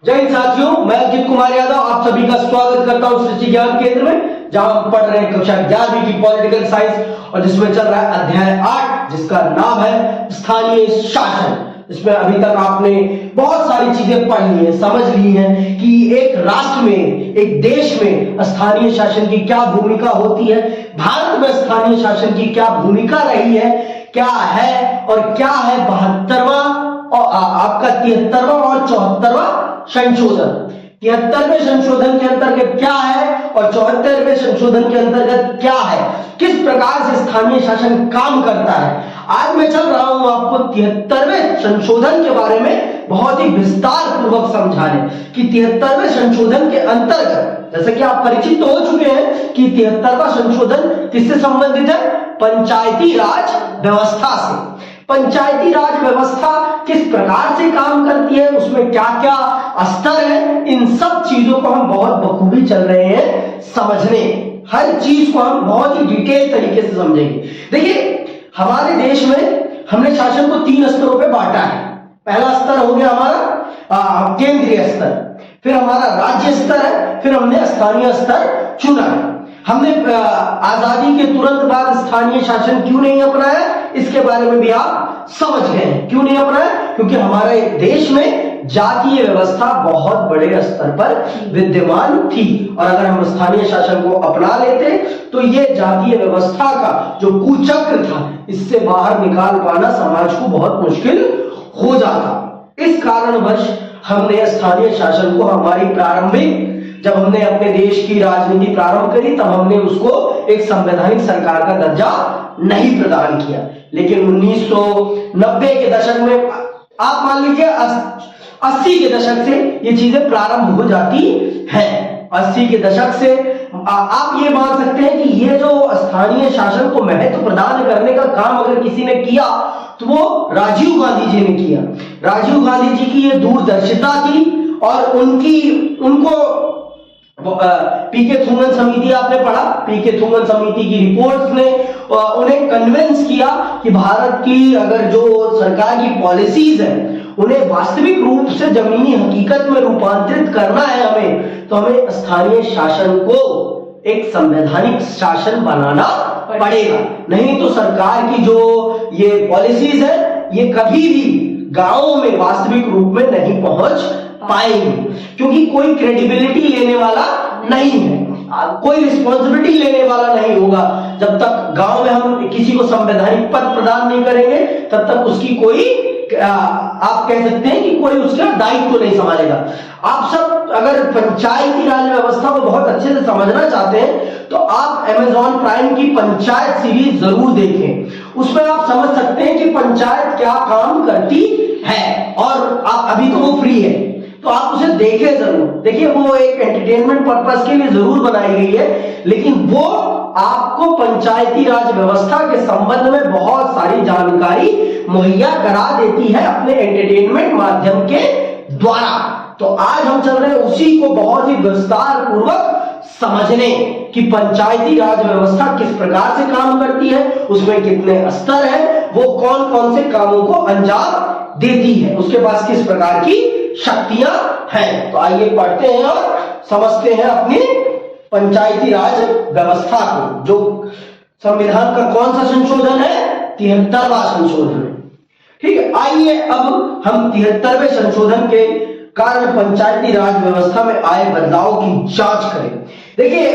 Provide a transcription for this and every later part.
जय हिंद साथियों, मैं अजित कुमार यादव आप सभी का स्वागत करता हूं सृष्टि ज्ञान केंद्र में, जहां हम पढ़ रहे हैं कक्षा 11वीं की पॉलिटिकल साइंस और जिसमें चल रहा है अध्याय 8 जिसका नाम है स्थानीय शासन। इसमें अभी तक आपने बहुत सारी चीजें पढ़ ली हैं, समझ ली हैं कि एक राष्ट्र में, एक देश में स्थानीय शासन की क्या भूमिका होती है, भारत में स्थानीय शासन की क्या भूमिका रही है, क्या है और क्या है 72वां और आपका 73वां और 74वां संशोधन। 73वें संशोधन के अंतर्गत क्या है और 74वें संशोधन के अंतर्गत क्या है, किस प्रकार से स्थानीय शासन काम करता है। आज मैं चल रहा हूं आपको 73वें संशोधन के बारे में बहुत ही विस्तार पूर्वक समझाने कि 73वें संशोधन के अंतर्गत, जैसे कि आप परिचित तो हो चुके हैं कि 73वां संशोधन किससे संबंधित है, पंचायती राज व्यवस्था से। पंचायती राज व्यवस्था किस प्रकार से काम करती है, उसमें क्या क्या स्तर है, इन सब चीजों को हम बहुत बखूबी चल रहे हैं समझने। हर चीज को हम बहुत ही डिटेल तरीके से समझेंगे। देखिए, हमारे देश में हमने शासन को 3 स्तरों पे बांटा है। पहला स्तर हो गया हमारा केंद्रीय स्तर, फिर हमारा राज्य स्तर है, फिर हमने स्थानीय स्तर चुना है। हमने आजादी के तुरंत बाद स्थानीय शासन क्यों नहीं अपनाया, इसके बारे में भी आप समझ गए। क्यों नहीं अपनाया? क्योंकि हमारे देश में जातीय व्यवस्था बहुत बड़े स्तर पर विद्यमान थी और अगर हम स्थानीय शासन को अपना लेते तो ये जातीय व्यवस्था का जो कुचक्र था, इससे बाहर निकाल पाना समाज को बहुत मुश्किल हो जाता। इस कारणवश हमने स्थानीय शासन को हमारी प्रारंभिक, जब हमने अपने देश की राजनीति प्रारंभ करी तब हमने उसको एक संवैधानिक सरकार का दर्जा नहीं प्रदान किया। लेकिन 1990 के दशक में, आप मान लीजिए 80 के दशक से ये चीजें प्रारंभ हो जाती हैं। 80 के दशक से आप ये मान सकते हैं कि ये जो स्थानीय शासन को महत्व प्रदान करने का काम अगर किसी ने किया तो वो राजीव गांधी जी ने किया। राजीव गांधी जी की ये दूरदर्शिता थी और उनको पीके थूमन समिति, आपने पढ़ा, पीके थूमन समिति की रिपोर्ट्स ने उन्हें कन्विंस किया कि भारत की अगर जो सरकार की पॉलिसीज है उन्हें वास्तविक रूप से जमीनी हकीकत में रूपांतरित करना है हमें, तो हमें स्थानीय शासन को एक संवैधानिक शासन बनाना पड़ेगा। नहीं तो सरकार की जो ये पॉलिसीज है ये कभी भी गांवों में वास्तविक रूप में नहीं पहुंच पाएंगे, क्योंकि कोई क्रेडिबिलिटी लेने वाला नहीं है, कोई रिस्पॉन्सिबिलिटी लेने वाला नहीं होगा। जब तक गांव में हम किसी को संवैधानिक पद प्रदान नहीं करेंगे तब तक उसकी कोई, आप कह सकते हैं कि कोई उसका दायित्व नहीं संभालेगा। आप सब अगर पंचायती राज व्यवस्था को बहुत अच्छे से समझना चाहते हैं तो आप Amazon प्राइम की पंचायत सीरीज जरूर देखें। उसमें आप समझ सकते हैं कि पंचायत क्या काम करती है और आप अभी तो वो फ्री है तो आप उसे देखें जरूर। देखिए, वो एक एंटरटेनमेंट पर्पस के लिए जरूर बनाई गई है, लेकिन वो आपको पंचायती राज व्यवस्था के संबंध में बहुत सारी जानकारी मुहैया करा देती है अपने एंटरटेनमेंट माध्यम के द्वारा। तो आज हम चल रहे हैं उसी को बहुत ही विस्तार पूर्वक समझने कि पंचायती राज व्यवस्था किस प्रकार से काम करती है, उसमें कितने स्तर है, वो कौन कौन से कामों को अंजाम देती है, उसके पास किस प्रकार की शक्तियां हैं। तो आइए पढ़ते हैं और समझते हैं अपनी पंचायती राज व्यवस्था को, जो संविधान का कौन सा संशोधन है, 73वां संशोधन है। ठीक है, आइए अब हम 73वें संशोधन के कारण पंचायती राज व्यवस्था में आए बदलाव की जांच करें। देखिए,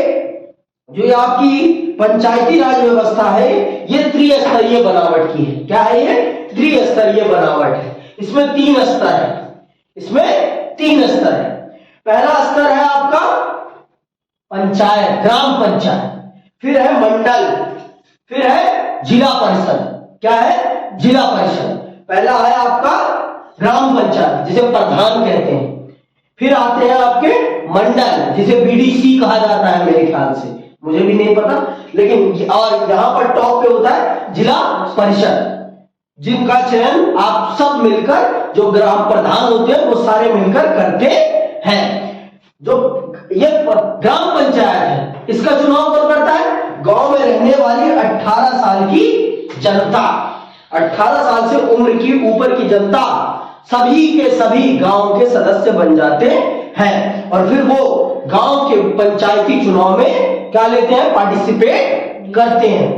जो आपकी पंचायती राज व्यवस्था है ये त्रिस्तरीय बनावट की है। क्या है ये? त्रिस्तरीय बनावट है। इसमें 3 स्तर है। इसमें 3 स्तर है। पहला स्तर है आपका पंचायत, ग्राम पंचायत, फिर है मंडल, फिर है जिला परिषद। क्या है? जिला परिषद। पहला है आपका ग्राम पंचायत जिसे प्रधान कहते हैं, फिर आते हैं आपके मंडल जिसे बीडीसी कहा जाता है मेरे ख्याल से, मुझे भी नहीं पता, लेकिन और यहां पर टॉप पे होता है जिला परिषद, जिनका चयन आप सब मिलकर, जो ग्राम प्रधान होते हैं वो सारे मिलकर करते हैं। जो ये ग्राम पंचायत है इसका चुनाव कौन करता है? गांव में रहने वाली 18 साल की जनता, 18 साल से उम्र की ऊपर की जनता सभी के सभी गांव के सदस्य बन जाते हैं और फिर वो गांव के पंचायती चुनाव में क्या लेते हैं, पार्टिसिपेट करते हैं।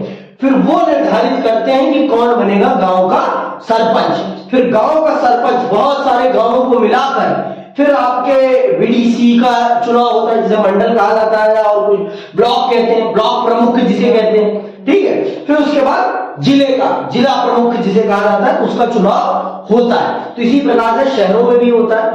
फिर वो निर्धारित करते हैं कि कौन बनेगा गांव का सरपंच। फिर गांव का सरपंच बहुत सारे गांवों को मिलाकर फिर आपके बीडीसी का चुनाव होता है, जिसे मंडल कहा जाता है और कुछ ब्लॉक कहते हैं, ब्लॉक प्रमुख जिसे कहते हैं, ठीक है। फिर उसके बाद जिले का जिला प्रमुख जिसे कहा जाता है, उसका चुनाव होता है। तो इसी प्रकार से शहरों में भी होता है।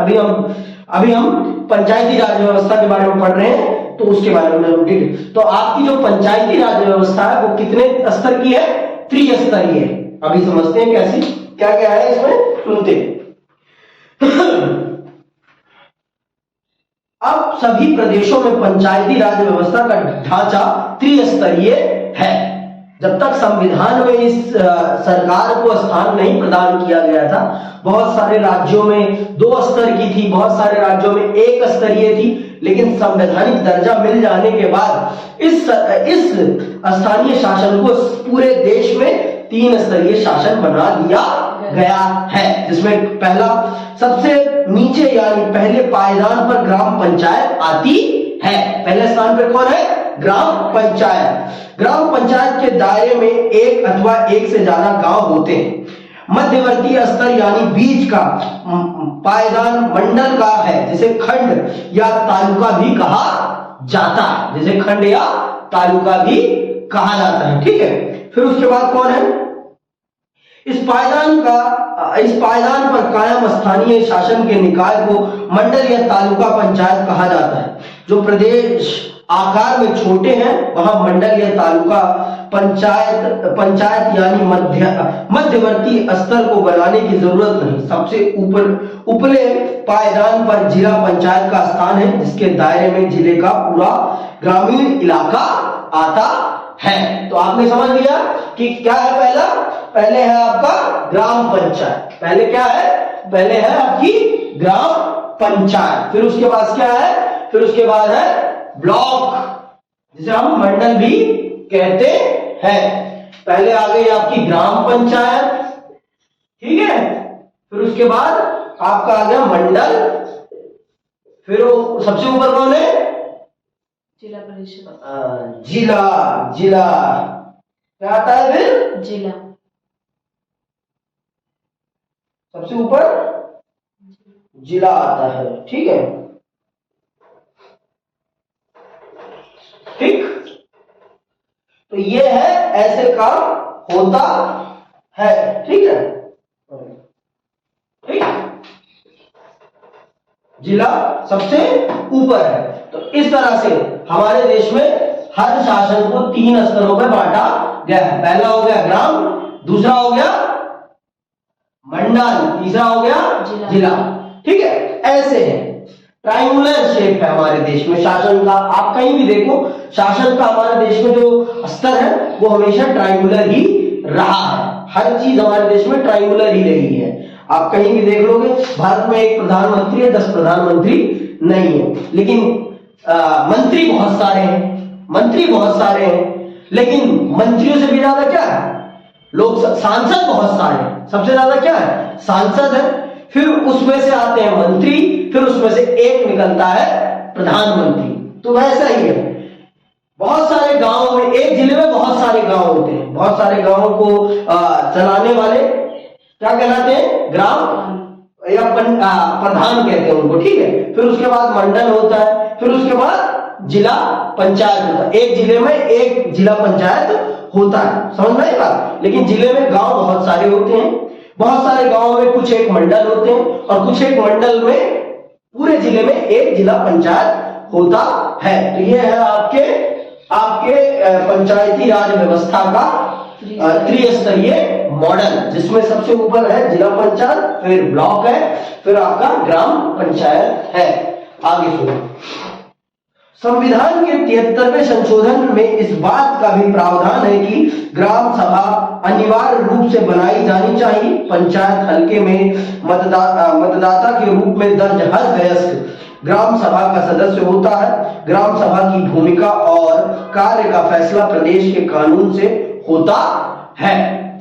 अभी हम पंचायती राज व्यवस्था के बारे में पढ़ रहे हैं, तो उसके बारे में हम ठीक। तो आपकी जो पंचायती राज व्यवस्था है वो कितने स्तर की है, त्रिस्तरीय है। अभी समझते हैं कैसी, क्या क्या है इसमें, सुनते हैं। अब सभी प्रदेशों में पंचायती राज व्यवस्था का ढांचा त्रिस्तरीय है। जब तक संविधान में इस सरकार को स्थान नहीं प्रदान किया गया था, बहुत सारे राज्यों में 2 स्तर की थी, बहुत सारे राज्यों में 1 स्तरीय थी। लेकिन संवैधानिक दर्जा मिल जाने के बाद इस स्थानीय शासन को पूरे देश में 3 स्तरीय शासन बना दिया गया है, जिसमें पहला सबसे नीचे यानी पहले पायदान पर ग्राम पंचायत आती है। पहले स्थान पर कौन है, ग्राम पंचायत। ग्राम पंचायत के दायरे में 1 अथवा 1 से ज्यादा गांव होते हैं। मध्यवर्ती स्तर यानी बीच का पायदान मंडल का है, जिसे खंड या तालुका भी कहा जाता है, जिसे खंड या तालुका भी कहा जाता है, ठीक है। फिर उसके बाद कौन है, इस पायदान पर कायम स्थानीय शासन के निकाय को मंडल या तालुका पंचायत कहा जाता है। जो प्रदेश आकार में छोटे हैं वहां मंडल या तालुका पंचायत यानी मध्यवर्ती स्तर को बनाने की जरूरत नहीं। सबसे ऊपरे पायदान पर जिला पंचायत का स्थान है, जिसके दायरे में जिले का पूरा ग्रामीण इलाका आता है। तो आपने समझ लिया कि क्या है, पहले है आपका ग्राम पंचायत। पहले क्या है, पहले है आपकी ग्राम पंचायत। फिर उसके बाद क्या है, फिर उसके बाद है ब्लॉक, जिसे हम मंडल भी कहते हैं। पहले आ गई आपकी ग्राम पंचायत, ठीक है। फिर उसके बाद आपका आ गया मंडल। फिर सबसे ऊपर कौन है, जिला परिषद। जिला क्या आता है, फिर जिला सबसे ऊपर जिला आता है, ठीक है, ठीक। तो ये है, ऐसे काम होता है, ठीक है, ठीक। जिला सबसे ऊपर है। तो इस तरह से हमारे देश में हर शासन को 3 स्तरों पर बांटा गया है। पहला हो गया ग्राम, दूसरा हो गया मंडल, तीसरा हो गया जिला, ठीक है। ऐसे है, ट्रायंगुलर शेप है हमारे देश में शासन का। आप कहीं भी देखो, शासन का हमारे देश में जो स्तर है वो हमेशा ट्रायंगुलर ही रहा है। हर चीज हमारे देश में ट्रायंगुलर ही रही है। आप कहीं भी देख लोगे, भारत में 1 प्रधानमंत्री है, 10 प्रधानमंत्री नहीं है, लेकिन मंत्री बहुत सारे हैं, लेकिन मंत्रियों से भी ज्यादा क्या है, लोग सांसद बहुत सारे हैं। सबसे ज्यादा क्या है, सांसद है। फिर उसमें से आते हैं मंत्री, फिर उसमें से एक निकलता है प्रधानमंत्री। तो वैसा ही है, बहुत सारे गांवों में, एक जिले में बहुत सारे गांव होते हैं। बहुत सारे गांवों को चलाने वाले क्या कहलाते हैं, ग्राम या प्रधान कहते हैं उनको, ठीक है। फिर उसके बाद मंडल होता है, फिर उसके बाद जिला पंचायत होता है। एक जिले में एक जिला पंचायत होता है, समझ में आई बात। लेकिन जिले में गांव बहुत सारे होते हैं। बहुत सारे गांवों में कुछ एक मंडल होते हैं और कुछ एक मंडल में पूरे जिले में एक जिला पंचायत होता है। तो ये है आपके पंचायती राज व्यवस्था का त्रिस्तरीय मॉडल, जिसमें सबसे ऊपर है जिला पंचायत, फिर ब्लॉक है, फिर आपका ग्राम पंचायत है। आगे सुनो, संविधान के 73वें संशोधन में इस बात का भी प्रावधान है कि ग्राम सभा अनिवार्य रूप से बनाई जानी चाहिए। पंचायत हलके में मतदाता के रूप में दर्ज हर वयस्क ग्राम सभा का सदस्य होता है। ग्राम सभा की भूमिका और कार्य का फैसला प्रदेश के कानून से होता है।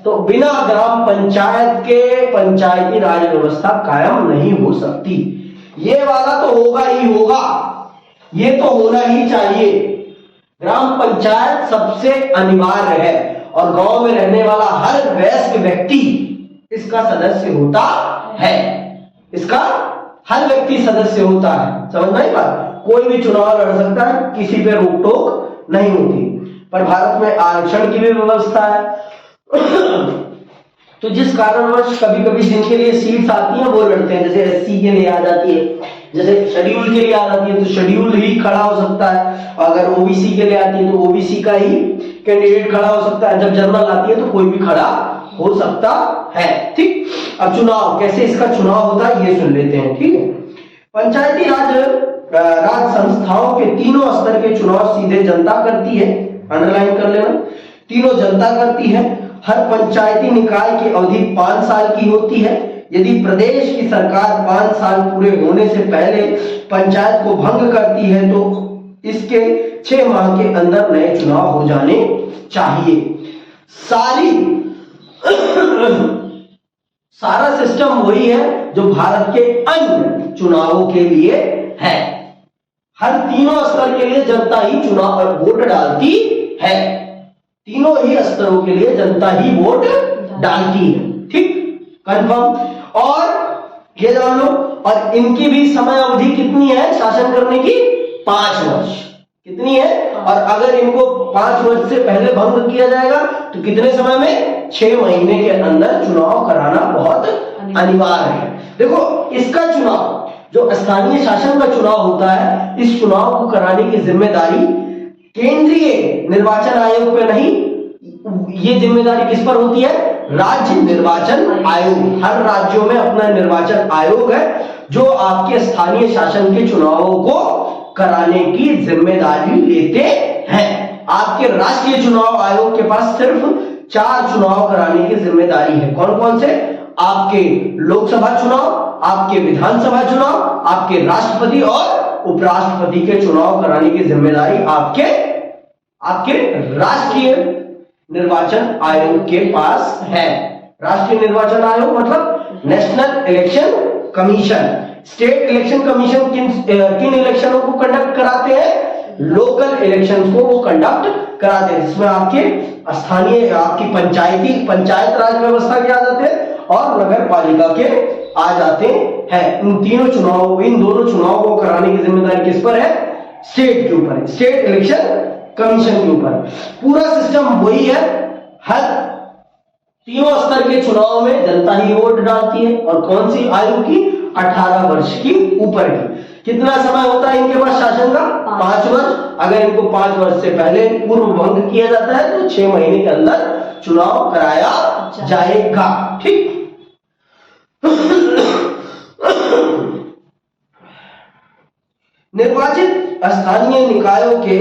तो बिना ग्राम पंचायत के पंचायती राज व्यवस्था कायम नहीं हो सकती। ये वाला तो होगा ही होगा, ये तो होना ही चाहिए। ग्राम पंचायत सबसे अनिवार्य है और गांव में रहने वाला हर वयस्क व्यक्ति इसका सदस्य होता है। इसका हर व्यक्ति सदस्य होता है। समझ में आई बात? कोई भी चुनाव लड़ सकता है, किसी पे रोक टोक नहीं होती। पर भारत में आरक्षण की भी व्यवस्था है। तो जिस कारणवश कभी कभी जिनके लिए सीट्स आती हैं वो लड़ते हैं, जैसे एससी के लिए आ जाती है, जैसे शेड्यूल के लिए आ जाती है तो शेड्यूल ही खड़ा हो सकता है। अगर ओबीसी के लिए आती है तो ओबीसी का ही कैंडिडेट खड़ा हो सकता है। जब जनरल आती है तो कोई भी खड़ा हो सकता है। ठीक, अब चुनाव कैसे, इसका चुनाव होता है ये सुन लेते हैं। ठीक है, पंचायती राज संस्थाओं के तीनों स्तर के चुनाव सीधे जनता करती है। अंडरलाइन कर लेना, तीनों जनता करती है। हर पंचायती निकाय की अवधि 5 साल की होती है। यदि प्रदेश की सरकार 5 साल पूरे होने से पहले पंचायत को भंग करती है तो इसके 6 माह के अंदर नए चुनाव हो जाने चाहिए। सारा सिस्टम वही है जो भारत के अन्य चुनावों के लिए है। हर तीनों स्तर के लिए जनता ही चुनाव वोट डालती है। तीनों ही स्तरों के लिए जनता ही वोट डालती है। ठीक, कंफर्म। और ये जान लो, और इनकी भी समय अवधि कितनी है शासन करने की? 5 वर्ष। कितनी है? और अगर इनको 5 वर्ष से पहले भंग किया जाएगा तो कितने समय में? 6 महीने के अंदर चुनाव कराना बहुत अनिवार्य है। देखो, इसका चुनाव जो स्थानीय शासन का चुनाव होता है, इस चुनाव को कराने की जिम्मेदारी केंद्रीय निर्वाचन आयोग पे नहीं, ये जिम्मेदारी किस पर होती है? राज्य निर्वाचन आयोग। हर राज्यों में अपना निर्वाचन आयोग है जो आपके स्थानीय शासन के चुनावों को कराने की जिम्मेदारी लेते हैं। आपके राष्ट्रीय चुनाव आयोग के पास सिर्फ 4 चुनाव कराने की जिम्मेदारी है। कौन कौन से? आपके लोकसभा चुनाव, आपके विधानसभा चुनाव, आपके राष्ट्रपति और उपराष्ट्रपति के चुनाव कराने की जिम्मेदारी आपके राष्ट्रीय निर्वाचन आयोग के पास है। राष्ट्रीय निर्वाचन आयोग मतलब national election commission. State election commission किन इलेक्शनों को कंडक्ट कराते हैं? लोकल इलेक्शंस को वो कंडक्ट कराते हैं, जिसमें आपके स्थानीय, आपकी पंचायत राज व्यवस्था के आ जाते हैं और नगर पालिका के आ जाते हैं। इन दोनों चुनावों को कराने की जिम्मेदारी किस पर है? स्टेट के ऊपर है, स्टेट इलेक्शन कमीशन के ऊपर। पूरा सिस्टम वही है। हर तीनों स्तर के चुनाव में जनता ही वोट डालती है। और कौन सी आयु की? 18 वर्ष की ऊपर की। कितना समय होता है इनके पास शासन का? 5 वर्ष। अगर इनको 5 वर्ष से पहले पूर्व भंग किया जाता है तो 6 महीने के अंदर चुनाव कराया जाएगा। ठीक, निर्वाचित स्थानीय निकायों के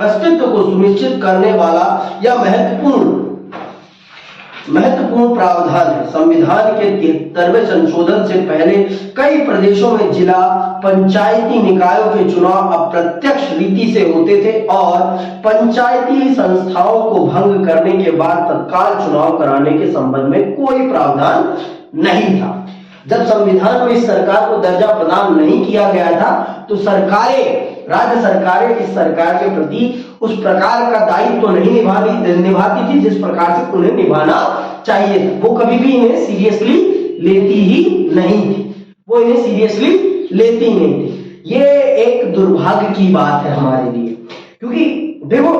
अस्तित्व को सुनिश्चित करने वाला यह महत्वपूर्ण प्रावधान है। संविधान के 73वें संशोधन से पहले कई प्रदेशों में जिला पंचायती निकायों के चुनाव अप्रत्यक्ष रीति से होते थे और पंचायती संस्थाओं को भंग करने के बाद तत्काल चुनाव कराने के संबंध में कोई प्रावधान नहीं था। जब संविधान में इस सरकार को दर्जा प्रदान नहीं किया गया था तो राज्य सरकारें इस सरकार के प्रति उस प्रकार का दायित्व तो नहीं निभाती थी जिस प्रकार से उन्हें निभाना चाहिए। वो कभी भी इन्हें सीरियसली लेती ही नहीं थी। ये एक दुर्भाग्य की बात है हमारे लिए, क्योंकि देखो,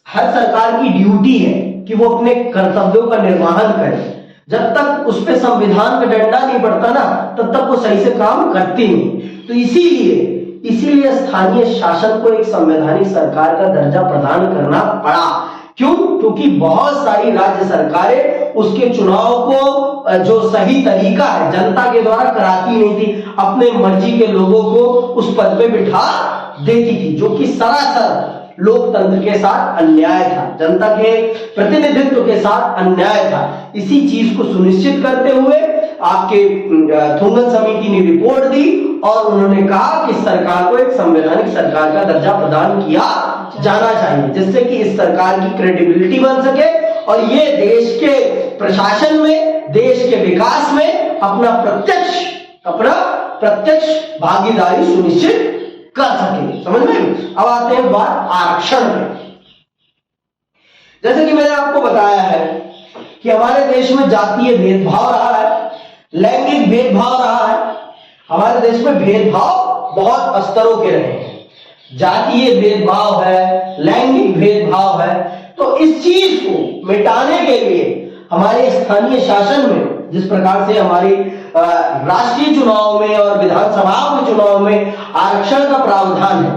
हर सरकार की ड्यूटी है कि वो अपने कर्तव्यों का निर्वहन करे। जब तक उस पे संविधान का डंडा नहीं पड़ता ना, तब तक वो सही से काम करती नहीं। तो इसीलिए स्थानीय शासन को एक संवैधानिक सरकार का दर्जा प्रदान करना पड़ा। क्यों? क्योंकि बहुत सारी राज्य सरकारें उसके चुनाव को जो सही तरीका है जनता के द्वारा कराती नहीं थी, अपने मर्जी के लोगों को उस पद पे बिठा देती थी, जो कि सरासर लोकतंत्र के साथ अन्याय था, जनता के प्रतिनिधित्व के साथ अन्याय था। इसी चीज को सुनिश्चित करते हुए आपके थोंगन समिति ने रिपोर्ट दी और उन्होंने कहा कि सरकार को एक संवैधानिक सरकार का दर्जा प्रदान किया जाना चाहिए, जिससे कि इस सरकार की क्रेडिबिलिटी बन सके और ये देश के प्रशासन में, देश के विकास में अपना प्रत्यक्ष भागीदारी सुनिश्चित कर सके। समझ में? अब आते हैं बात आरक्षण में। जैसे कि मैंने आपको बताया है कि हमारे देश में जातीय भेदभाव रहा है, लैंगिक भेदभाव रहा है। हमारे देश में भेदभाव बहुत स्तरों के रहे हैं, जातीय भेदभाव है, लैंगिक भेदभाव है। तो इस चीज को मिटाने के लिए हमारे स्थानीय शासन में, जिस प्रकार से हमारी राष्ट्रीय चुनाव में और विधानसभा के चुनाव में आरक्षण का प्रावधान है,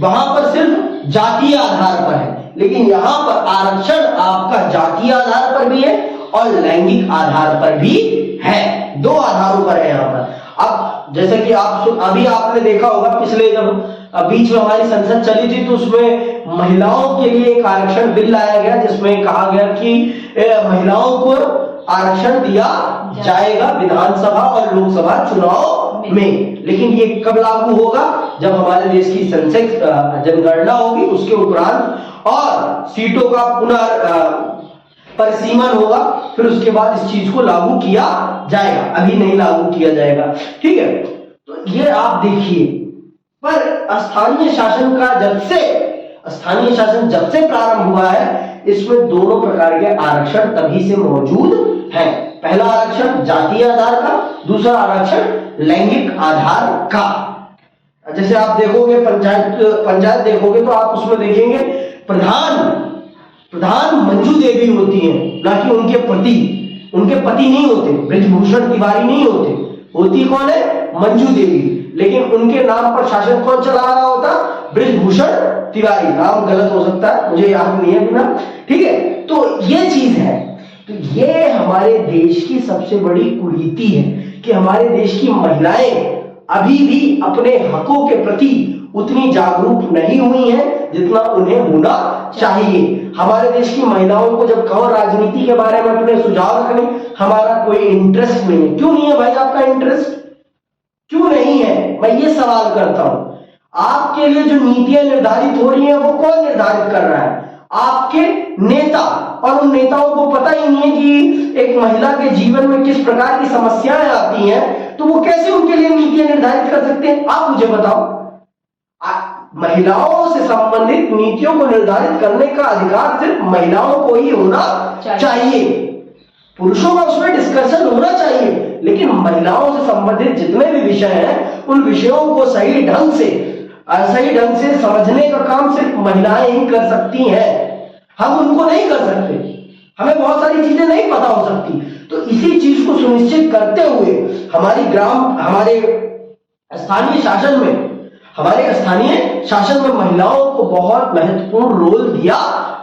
वहां पर सिर्फ जातीय आधार पर है, लेकिन यहां पर आरक्षण आपका जातीय आधार पर भी है और लैंगिक आधार पर भी है। दो आधारों पर है यहां पर। अब जैसे कि अभी आपने देखा होगा, पिछले जब बीच में हमारी संसद चली थी तो उसमें महिलाओं के लिए एक आरक्षण बिल लाया गया, जिसमें कहा गया कि महिलाओं को आरक्षण दिया जाएगा विधानसभा और लोकसभा चुनाव में। लेकिन ये कब लागू होगा? जब हमारे देश की जनगणना होगी, उसके उपरांत और सीटों का परिसीमन होगा, फिर उसके बाद इस चीज को लागू किया जाएगा। अभी नहीं लागू किया जाएगा, ठीक है। तो ये आप देखिए, पर स्थानीय शासन जब से प्रारंभ हुआ है, इसमें दोनों प्रकार के आरक्षण तभी से मौजूद हैं। पहला आरक्षण जातीय आधार का, दूसरा आरक्षण लैंगिक आधार का। जैसे आप देखोगे पंचायत देखोगे तो आप उसमें देखेंगे प्रधान मंजू देवी होती हैं, ना कि उनके पति नहीं होते, बृजभूषण तिवारी नहीं होती कौन है? मंजू देवी। लेकिन उनके नाम पर शासन कौन चला रहा होता? बृजभूषण तिवारी। नाम गलत हो सकता है, मुझे याद नहीं है बिना, ठीक है। तो ये चीज है। तो ये हमारे देश की सबसे बड़ी कुरीति है कि हमारे देश की महिलाएं अभी भी अपने हकों के प्रति उतनी जागरूक नहीं हुई हैं जितना उन्हें होना चाहिए। हमारे देश की महिलाओं को जब कहो राजनीति के बारे में अपने सुझाव रखने, हमारा कोई इंटरेस्ट नहीं है। क्यों नहीं है भाई आपका इंटरेस्ट? क्यों नहीं है? मैं ये सवाल करता हूं। आपके लिए जो नीतियां निर्धारित हो रही हैं वो कौन निर्धारित कर रहा है? आपके नेता। और उन नेताओं को पता ही नहीं है कि एक महिला के जीवन में किस प्रकार की समस्याएं आती हैं, तो वो कैसे उनके लिए नीतियां निर्धारित कर सकते हैं? आप मुझे बताओ। महिलाओं से संबंधित नीतियों को निर्धारित करने का अधिकार सिर्फ महिलाओं को ही होना चाहिए। पुरुषों का उसमें डिस्कशन होना चाहिए, लेकिन महिलाओं से संबंधित जितने भी विषय हैं, उन विषयों को सही ढंग से समझने का काम सिर्फ महिलाएं ही कर सकती हैं। हम उनको नहीं कर सकते, हमें बहुत सारी चीजें नहीं पता हो सकती। तो इसी चीज को सुनिश्चित करते हुए हमारे स्थानीय शासन में महिलाओं को बहुत महत्वपूर्ण रोल दिया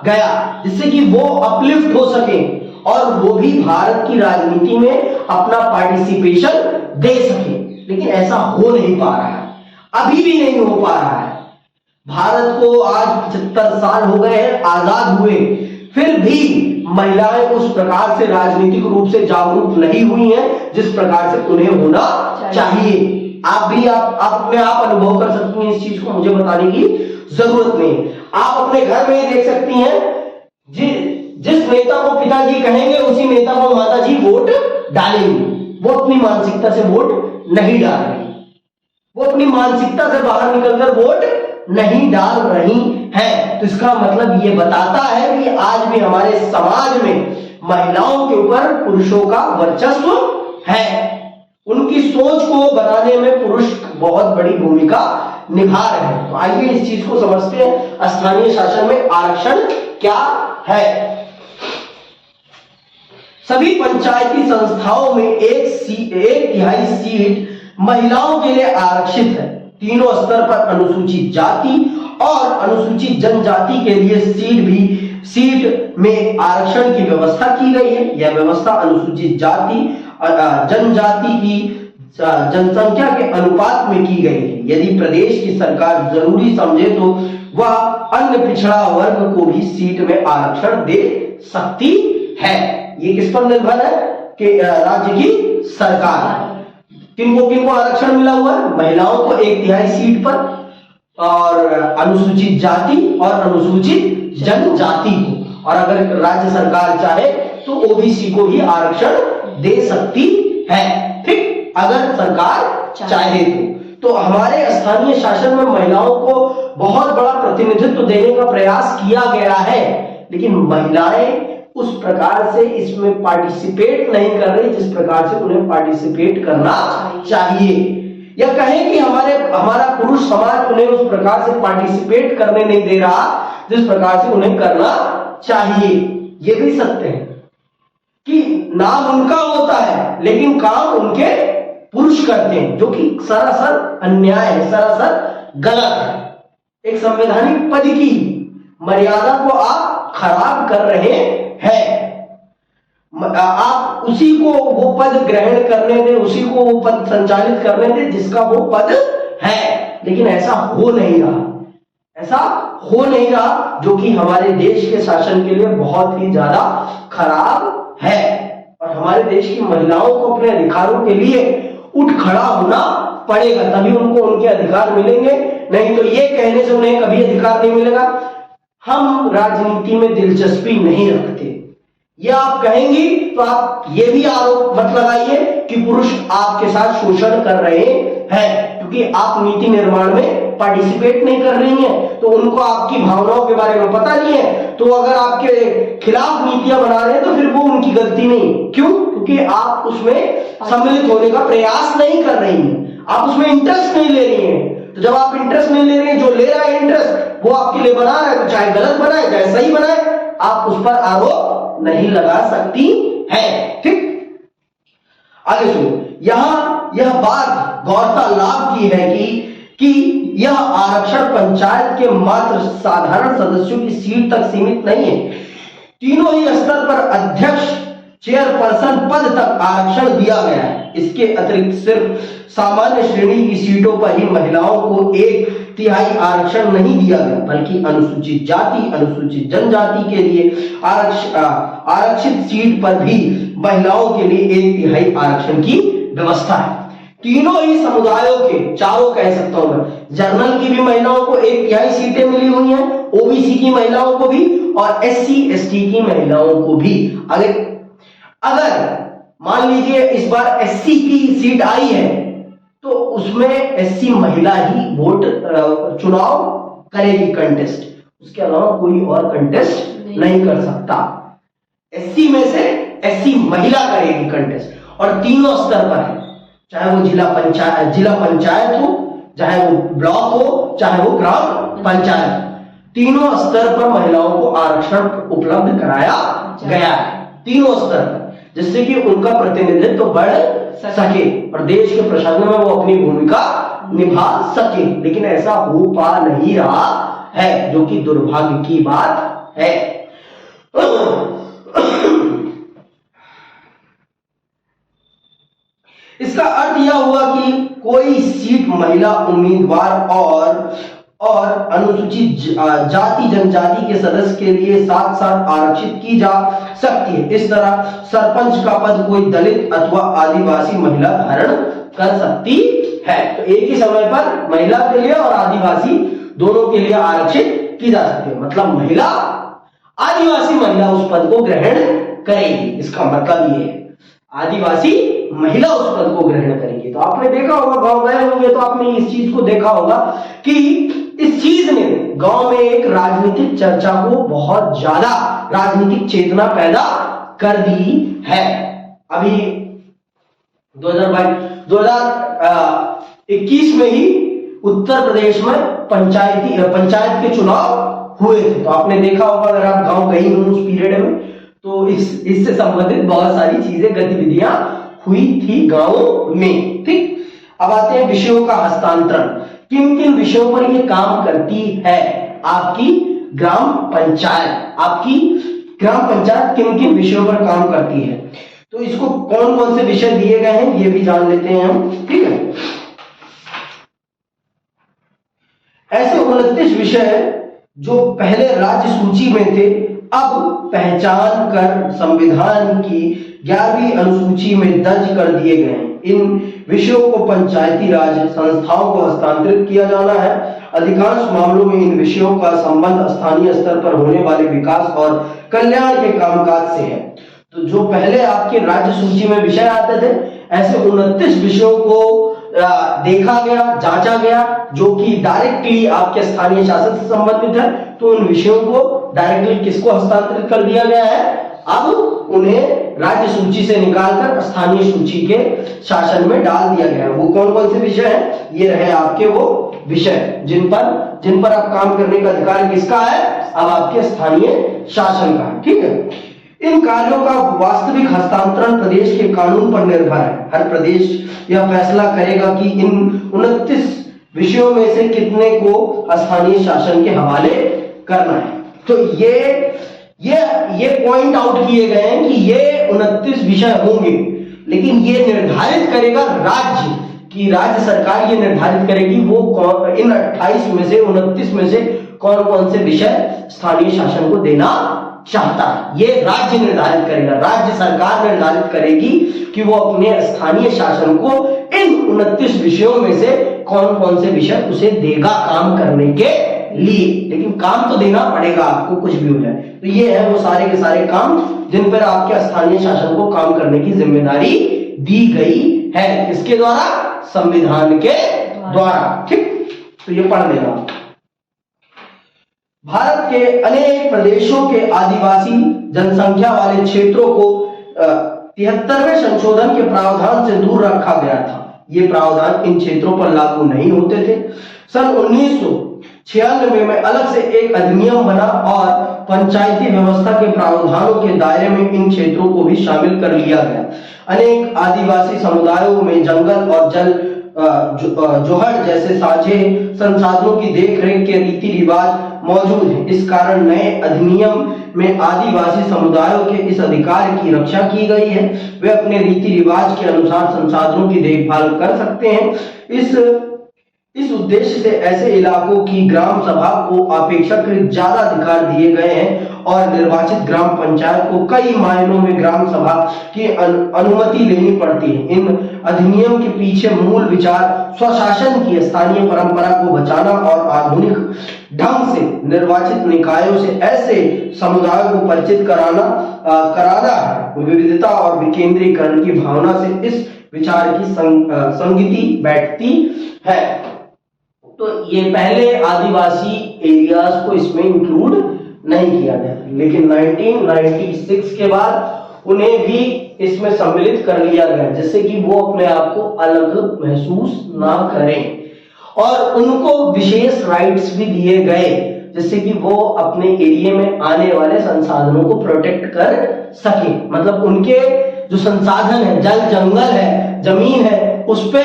गया, जिससे कि वो अपलिफ्ट हो सके और वो भी भारत की राजनीति में अपना पार्टिसिपेशन दे सके। लेकिन ऐसा हो नहीं पा रहा है, अभी भी नहीं हो पा रहा है। भारत को आज 75 साल हो गए हैं आजाद हुए, फिर भी महिलाएं उस प्रकार से राजनीतिक रूप से जागरूक नहीं हुई हैं जिस प्रकार से उन्हें होना चाहिए। आप अनुभव कर सकती हैं इस चीज को, मुझे बताने की जरूरत नहीं। आप अपने घर में ही देख सकती हैं, जिस नेता को पिताजी कहेंगे उसी नेता को माताजी वोट डालेंगी। वो अपनी मानसिकता से वोट नहीं डाल रही, वो अपनी मानसिकता से बाहर निकलकर वोट नहीं डाल रही है। तो इसका मतलब ये बताता है कि आज भी हमारे समाज में महिलाओं के ऊपर पुरुषों का वर्चस्व है। उनकी सोच को बनाने में पुरुष बहुत बड़ी भूमिका निभा रहे हैं। तो आइए इस चीज को समझते हैं, स्थानीय शासन में आरक्षण क्या है। सभी पंचायती संस्थाओं में एक तिहाई सीट महिलाओं के लिए आरक्षित है। तीनों स्तर पर अनुसूचित जाति और अनुसूचित जनजाति के लिए सीट में आरक्षण की व्यवस्था की गई है। यह व्यवस्था अनुसूचित जाति जनजाति की जनसंख्या के अनुपात में की गई है। यदि प्रदेश की सरकार जरूरी समझे तो वह अन्य पिछड़ा वर्ग को भी सीट में आरक्षण दे सकती है। ये किस पर निर्भर है? कि राज्य की सरकार। किनको आरक्षण मिला हुआ है? महिलाओं को 1/3 सीट पर, और अनुसूचित जाति और अनुसूचित जनजाति को। और अगर राज्य सरकार चाहे तो ओबीसी को ही आरक्षण दे सकती है, ठीक, अगर सरकार चाहे तो हमारे स्थानीय शासन में महिलाओं को बहुत बड़ा प्रतिनिधित्व देने का प्रयास किया गया है, लेकिन महिलाएं उस प्रकार से इसमें पार्टिसिपेट नहीं कर रही जिस प्रकार से उन्हें पार्टिसिपेट करना चाहिए, या कहें कि हमारा पुरुष समाज उन्हें उस प्रकार से पार्टिसिपेट करने नहीं दे रहा जिस प्रकार से उन्हें करना चाहिए। ये भी सत्य है कि नाम उनका होता है लेकिन काम उनके पुरुष करते हैं, जो कि सरासर अन्याय है, सरासर गलत है। एक संवैधानिक पद की मर्यादा को आप खराब कर रहे हैं। आप उसी को वो पद ग्रहण करने दें, उसी को वो पद संचालित करने दें जिसका वो पद है, लेकिन ऐसा हो नहीं रहा, ऐसा हो नहीं रहा, जो कि हमारे देश के शासन के लिए बहुत ही ज्यादा खराब है। और हमारे देश की महिलाओं को अपने अधिकारों के लिए उठ खड़ा होना पड़ेगा, तभी उनको उनके अधिकार मिलेंगे, नहीं तो ये कहने से उन्हें कभी अधिकार नहीं मिलेगा हम राजनीति में दिलचस्पी नहीं रखते। ये आप कहेंगी तो आप ये भी आरोप मत लगाइए कि पुरुष आपके साथ शोषण कर रहे हैं, क्योंकि आप नीति निर्माण में पार्टिसिपेट नहीं कर रही हैं, तो उनको आपकी भावनाओं के बारे में पता नहीं है, तो अगर आपके खिलाफ नीतियां बना रहे हैं तो फिर वो उनकी गलती नहीं। क्यों? क्योंकि आप उसमें सम्मिलित होने का प्रयास नहीं कर रही हैं, आप उसमें इंटरेस्ट नहीं ले रही हैं। तो जब आप इंटरेस्ट नहीं ले रही हैं, जो ले रहा है इंटरेस्ट वो आपके लिए बना रहा है, चाहे गलत बनाए चाहे सही बनाए, आप उस पर आरोप नहीं लगा सकती है, ठीक। आगे सुनो, यहां यह बात गौरतलब की है कि यह आरक्षण पंचायत के मात्र साधारण सदस्यों की सीट तक सीमित नहीं है, तीनों ही स्तर पर अध्यक्ष चेयरपर्सन पद तक आरक्षण दिया गया है। इसके अतिरिक्त सिर्फ सामान्य श्रेणी की सीटों पर ही महिलाओं को 1/3 आरक्षण नहीं दिया गया, बल्कि अनुसूचित जाति, अनुसूचित जनजाति के लिए आरक्षित सीट पर भी महिलाओं के लिए 1/3 आरक्षण की व्यवस्था है। तीनों ही समुदायों के, चारों कह सकता हूं मैं, जनरल की भी महिलाओं को 1/3 सीटें मिली हुई हैं, ओबीसी की महिलाओं को भी और SC ST की महिलाओं को भी। अगर मान लीजिए इस बार SC की सीट आई है तो उसमें SC महिला ही वोट चुनाव करेगी, कंटेस्ट, उसके अलावा कोई और कंटेस्ट नहीं कर सकता। SC में से SC महिला करेगी कंटेस्ट, और तीनों स्तर पर है, चाहे वो जिला पंचायत हो, चाहे वो ब्लॉक हो, चाहे वो ग्राम पंचायत, तीनों स्तर पर महिलाओं को आरक्षण उपलब्ध कराया गया है, तीनों स्तर पर, जिससे कि उनका प्रतिनिधित्व बढ़ सके और देश के प्रशासन में वो अपनी भूमिका निभा सके। लेकिन ऐसा हो पा नहीं रहा है, जो कि दुर्भाग्य की बात है। इसका अर्थ यह हुआ कि कोई सीट महिला उम्मीदवार और अनुसूचित जाति जनजाति के सदस्य के लिए साथ साथ आरक्षित की जा सकती है। इस तरह सरपंच का पद कोई दलित अथवा आदिवासी महिला धारण कर सकती है। तो एक ही समय पर महिला के लिए और आदिवासी दोनों के लिए आरक्षित की जा सकती है, मतलब महिला, आदिवासी महिला उस पद को ग्रहण करेगी। इसका मतलब ये है आदिवासी महिला उस पद को ग्रहण करेगी। तो आपने देखा होगा, गांव गए होंगे तो आपने इस चीज को देखा होगा कि इस चीज ने गांव में एक राजनीतिक चर्चा को बहुत ज्यादा, राजनीतिक चेतना पैदा कर दी है। अभी 2021 में ही उत्तर प्रदेश में पंचायत के चुनाव हुए थे। तो आपने देखा होगा, अगर आप गांव गई हो उस पीरियड में, तो इससे संबंधित बहुत सारी चीजें, गतिविधियां हुई थी गांव में, ठीक। अब आते हैं विषयों का हस्तांतरण। किन किन विषयों पर ये काम करती है आपकी ग्राम पंचायत? आपकी ग्राम पंचायत किन किन विषयों पर काम करती है, तो इसको कौन कौन से विषय दिए गए हैं ये भी जान लेते हैं हम, ठीक है। ऐसे 29 विषय जो पहले राज्य सूची में थे, अब पहचान कर संविधान की 11वीं अनुसूची में दर्ज कर दिए गए हैं। इन विषयों को पंचायती राज संस्थाओं को हस्तांतरित किया जाना है अधिकांश मामलों में इन विषयों का संबंध स्थानीय स्तर पर होने वाले विकास और कल्याण के कामकाज से है। तो जो पहले आपके राज्य सूची में विषय आते थे, ऐसे 29 विषयों को देखा गया, जांचा गया, जो कि डायरेक्टली आपके स्थानीय शासन से संबंधित है। तो उन विषयों को डायरेक्टली किसको हस्तांतरित कर दिया गया है? अब उन्हें राज्य सूची से निकालकर स्थानीय सूची के शासन में डाल दिया गया है। वो कौन कौन से विषय हैं? ये रहे आपके वो विषय जिन पर अब काम करने का अधिकार किसका है? अब आपके स्थानीय शासन का है। ठीक है। इन कार्यों का वास्तविक हस्तांतरण प्रदेश के कानून पर निर्भर है। हर प्रदेश यह फैसला करेगा कि इन 29 विषयों में से कितने को स्थानीय शासन के हवाले करना है। तो ये पॉइंट आउट किए गए हैं कि ये 29 विषय होंगे, लेकिन ये निर्धारित करेगा राज्य की राज्य सरकार ये निर्धारित करेगी वो इन 28 में से 29 में से कौन कौन से विषय स्थानीय शासन को देना चाहता है। ये राज्य निर्धारित करेगा, राज्य सरकार निर्धारित करेगी कि वो अपने स्थानीय शासन को इन 29 विषयों में से कौन कौन से विषय उसे देगा काम करने के लिए। लेकिन काम तो देना पड़ेगा आपको, कुछ भी हो जाए। तो ये है वो सारे के सारे काम जिन पर आपके स्थानीय शासन को काम करने की जिम्मेदारी दी गई है। किसके द्वारा? संविधान के द्वारा। ठीक, तो ये पढ़ लेना। भारत के अनेक प्रदेशों के आदिवासी जनसंख्या वाले क्षेत्रों को 73वें संशोधन के प्रावधान से दूर रखा गया था। ये प्रावधान इन क्षेत्रों पर लागू नहीं होते थे। सन 1996 में अलग से एक अधिनियम बना और पंचायती व्यवस्था के प्रावधानों के दायरे में इन क्षेत्रों को भी शामिल कर लिया गया। अनेक आदिवासी समुदायों में जंगल और जल जोहर जैसे साझे संसाधनों की देखरेख के रीति रिवाज मौजूद है। इस कारण नए अधिनियम में आदिवासी समुदायों के इस अधिकार की रक्षा की गई है। वे अपने रीति रिवाज के अनुसार संसाधनों की देखभाल कर सकते हैं। इस उद्देश्य से ऐसे इलाकों की ग्राम सभा को अपेक्षाकृत ज्यादा अधिकार दिए गए हैं और निर्वाचित ग्राम पंचायत को कई मायनों में ग्राम सभा की अनुमति लेनी पड़ती है। इन अधिनियम के पीछे मूल विचार स्वशासन की स्थानीय परंपरा को बचाना और आधुनिक ढंग से निर्वाचित निकायों से ऐसे समुदायों को परिचित कराना है। विविधता और विकेंद्रीकरण की भावना से इस विचार की संगति बैठती है। तो ये पहले आदिवासी एरियाज को इसमें इंक्लूड नहीं किया गया, लेकिन 1996 के बाद उन्हें भी इसमें सम्मिलित कर लिया गया, जिससे कि वो अपने आप को अलग महसूस ना करें और उनको विशेष राइट्स भी दिए गए, जिससे कि वो अपने एरिया में आने वाले संसाधनों को प्रोटेक्ट कर सके। मतलब उनके जो संसाधन है, जल जंगल है, जमीन है, उस पे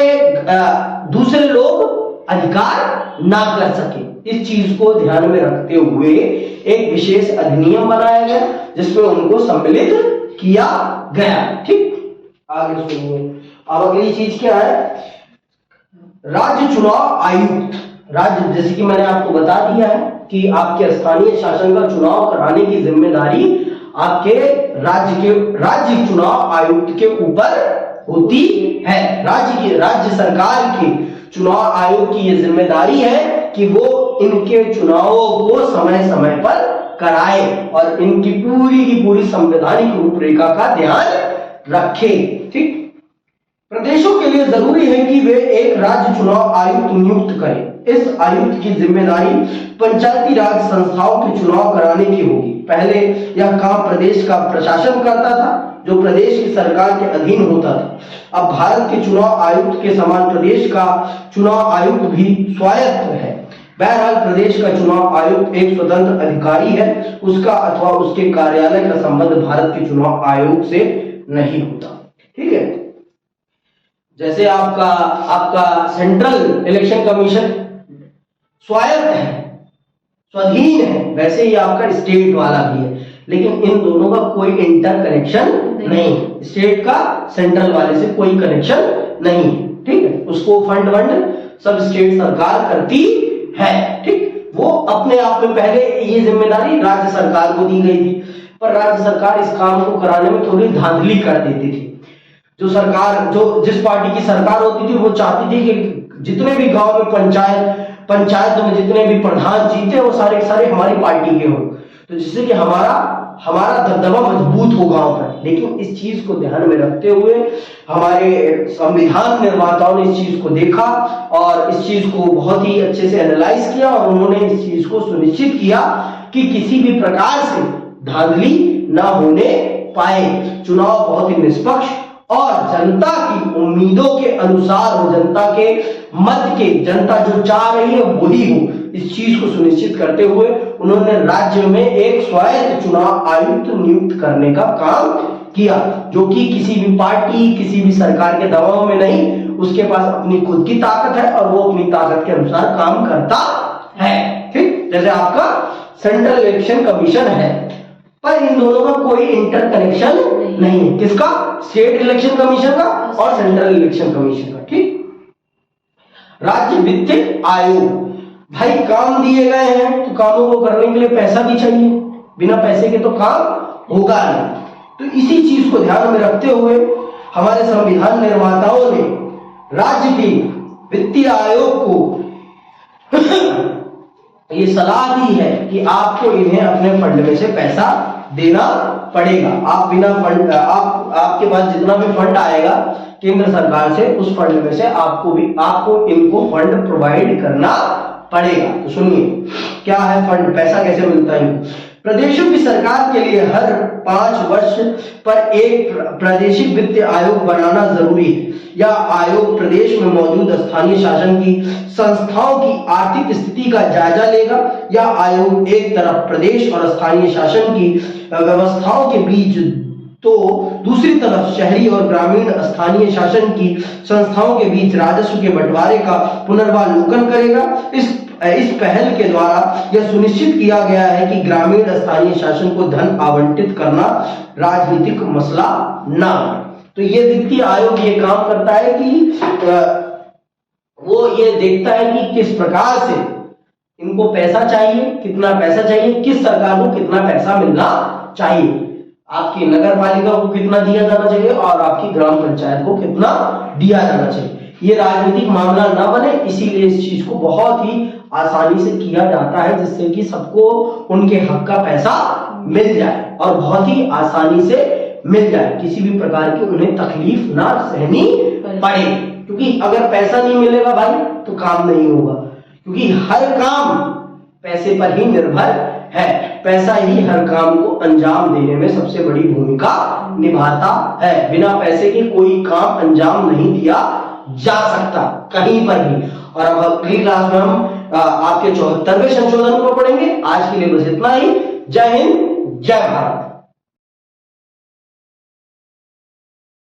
दूसरे लोग अधिकार ना कर सके। इस चीज को ध्यान में रखते हुए एक विशेष अधिनियम बनाया गया जिसमें उनको सम्मिलित किया गया। ठीक, आगे सुनिए। अब अगली चीज क्या है? राज्य चुनाव आयुक्त। राज्य, जैसे कि मैंने आपको बता दिया है कि आपके स्थानीय शासन का चुनाव कराने की जिम्मेदारी आपके राज्य चुनाव आयुक्त के ऊपर होती है। राज्य सरकार के चुनाव आयोग की यह जिम्मेदारी है कि वो इनके चुनावों को समय समय पर कराए और इनकी पूरी संवैधानिक रूपरेखा का ध्यान रखे। ठीक, प्रदेशों के लिए जरूरी है कि वे एक राज्य चुनाव आयुक्त नियुक्त करें। इस आयुक्त की जिम्मेदारी पंचायती राज संस्थाओं के चुनाव कराने की होगी। पहले यह काम प्रदेश का प्रशासन करता था, जो प्रदेश की सरकार के अधीन होता था। अब भारत के चुनाव आयुक्त के समान प्रदेश का चुनाव आयुक्त भी स्वायत्त है। बहरहाल प्रदेश का चुनाव आयुक्त एक स्वतंत्र अधिकारी है, उसका अथवा उसके कार्यालय का संबंध भारत के चुनाव आयोग से नहीं होता। ठीक है, जैसे आपका सेंट्रल इलेक्शन कमीशन स्वायत्त है, स्वाधीन है, वैसे ही आपका स्टेट वाला भी है, लेकिन इन दोनों का कोई इंटर कनेक्शन नहीं। स्टेट का सेंट्रल वाले से कोई कनेक्शन नहीं। ठीक है, उसको फंड सब स्टेट सरकार करती है। ठीक, वो अपने आप में पहले ये जिम्मेदारी राज्य सरकार को दी गई थी, पर राज्य सरकार इस काम को कराने में थोड़ी धांधली कर देती थी। जिस पार्टी की सरकार होती थी वो चाहती थी कि जितने भी गांव में पंचायत पंचायतों में जितने भी प्रधान जीते वो सारे के सारे हमारी पार्टी के हों, तो जिससे कि हमारा दबदबा मजबूत हो गांव पर। लेकिन इस चीज को ध्यान में रखते हुए हमारे संविधान निर्माताओं ने इस चीज को देखा और इस चीज को बहुत ही अच्छे से एनालाइज किया और उन्होंने इस चीज को सुनिश्चित किया कि किसी भी प्रकार से धांधली ना होने पाए, चुनाव बहुत ही निष्पक्ष और जनता की उम्मीदों के अनुसार हो, जनता के मत के, जनता जो चाह रही है वही हो, इस चीज को सुनिश्चित करते हुए उन्होंने राज्य में एक स्वायत्त चुनाव आयुक्त नियुक्त करने का काम किया, जो कि किसी भी पार्टी, किसी भी सरकार के दबाव में नहीं, उसके पास अपनी खुद की ताकत है और वो अपनी ताकत के अनुसार काम करता है। ठीक, जैसे आपका सेंट्रल इलेक्शन कमीशन है, पर इन दोनों का कोई इंटरकनेक्शन नहीं है। किसका? स्टेट इलेक्शन कमीशन का और सेंट्रल इलेक्शन कमीशन का। ठीक, राज्य वित्त आयोग, भाई काम दिए गए हैं तो कामों को करने के लिए पैसा भी चाहिए, बिना पैसे के तो काम होगा नहीं। तो इसी चीज को ध्यान में रखते हुए हमारे संविधान निर्माताओं ने राज्य के वित्तीय आयोग को ये सलाह दी है कि आपको इन्हें अपने फंड में से पैसा देना पड़ेगा। आप बिना फंड, आपके पास जितना भी फंड आएगा केंद्र सरकार से, उस फंड में से आपको इनको फंड प्रोवाइड करना पड़ेगा। तो सुनिए क्या है फंड, पैसा कैसे मिलता है। प्रदेशों की सरकार के लिए हर 5 वर्ष पर एक प्रादेशिक वित्त आयोग बनाना जरूरी है। यह आयोग प्रदेश में मौजूद स्थानीय शासन की संस्थाओं की आर्थिक स्थिति का जायजा लेगा। यह आयोग एक तरफ प्रदेश और स्थानीय शासन की व्यवस्थाओं के बीच तो दूसरी तरफ शहरी और ग्रामीण स्थानीय शासन की संस्थाओं के बीच राजस्व के बंटवारे का पुनर्वालोकन करेगा। इस पहल के द्वारा यह सुनिश्चित किया गया है कि ग्रामीण स्थानीय शासन को धन आवंटित करना राजनीतिक मसला ना हो। तो ये वित्तीय आयोग ये काम करता है कि वो ये देखता है कि किस प्रकार से इनको पैसा चाहिए, कितना पैसा चाहिए, किस सरकार को कितना पैसा मिलना चाहिए, आपकी नगर पालिका को कितना दिया जाना चाहिए और आपकी ग्राम पंचायत को कितना दिया जाना चाहिए। ये राजनीतिक मामला ना बने, इसीलिए इस चीज को बहुत ही आसानी से किया जाता है, जिससे कि सबको उनके हक का पैसा मिल जाए और बहुत ही आसानी से मिल जाए, किसी भी प्रकार की उन्हें तकलीफ ना सहनी पड़े। क्योंकि अगर पैसा नहीं मिलेगा भाई तो काम नहीं होगा, क्योंकि हर काम पैसे पर ही निर्भर है। पैसा ही हर काम को अंजाम देने में सबसे बड़ी भूमिका निभाता है। बिना पैसे के कोई काम अंजाम नहीं दिया जा सकता कहीं पर भी। और अब अगली क्लास में हम आपके 74वें संशोधन को पढ़ेंगे। आज के लिए बस इतना ही। जय हिंद, जय भारत।